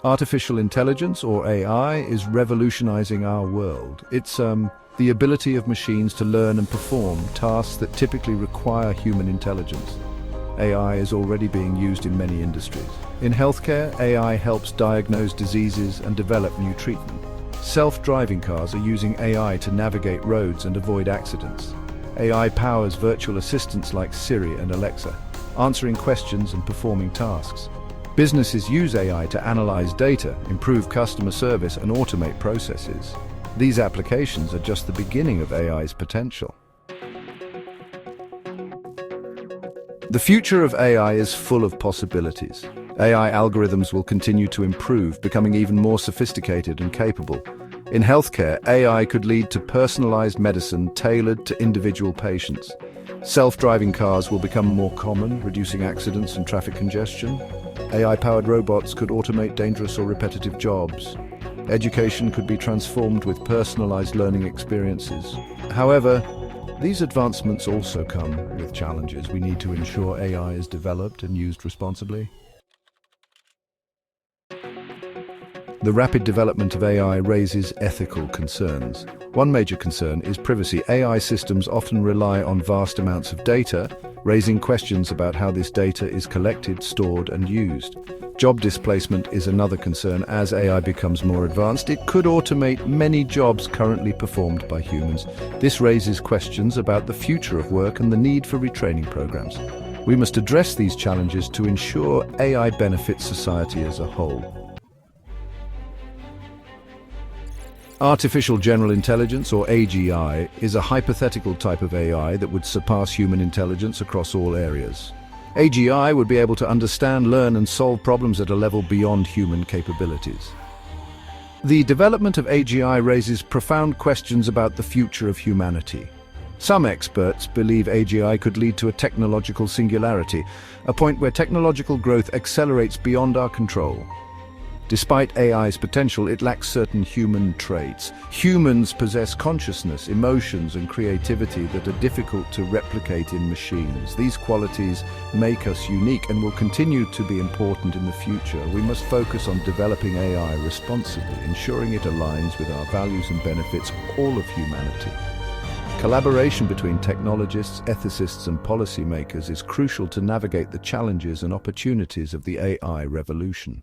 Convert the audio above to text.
Artificial intelligence, or AI, is revolutionizing our world. It's the ability of machines to learn and perform tasks that typically require human intelligence. AI is already being used in many industries. In healthcare, AI helps diagnose diseases and develop new treatment. Self-driving cars are using AI to navigate roads and avoid accidents. AI powers virtual assistants like Siri and Alexa, answering questions and performing tasks. Businesses use AI to analyze data, improve customer service, and automate processes. These applications are just the beginning of AI's potential. The future of AI is full of possibilities. AI algorithms will continue to improve, becoming even more sophisticated and capable. In healthcare, AI could lead to personalized medicine tailored to individual patients. Self-driving cars will become more common, reducing accidents and traffic congestion. AI-powered robots could automate dangerous or repetitive jobs. Education could be transformed with personalized learning experiences. However, these advancements also come with challenges. We need to ensure AI is developed and used responsibly. The rapid development of AI raises ethical concerns. One major concern is privacy. AI systems often rely on vast amounts of data, raising questions about how this data is collected, stored, and used. Job displacement is another concern. As AI becomes more advanced, it could automate many jobs currently performed by humans. This raises questions about the future of work and the need for retraining programs. We must address these challenges to ensure AI benefits society as a whole. Artificial General Intelligence, or AGI, is a hypothetical type of AI that would surpass human intelligence across all areas. AGI would be able to understand, learn, and solve problems at a level beyond human capabilities. The development of AGI raises profound questions about the future of humanity. Some experts believe AGI could lead to a technological singularity, a point where technological growth accelerates beyond our control. Despite AI's potential, it lacks certain human traits. Humans possess consciousness, emotions, and creativity that are difficult to replicate in machines. These qualities make us unique and will continue to be important in the future. We must focus on developing AI responsibly, ensuring it aligns with our values and benefits all of humanity. Collaboration between technologists, ethicists, and policymakers is crucial to navigate the challenges and opportunities of the AI revolution.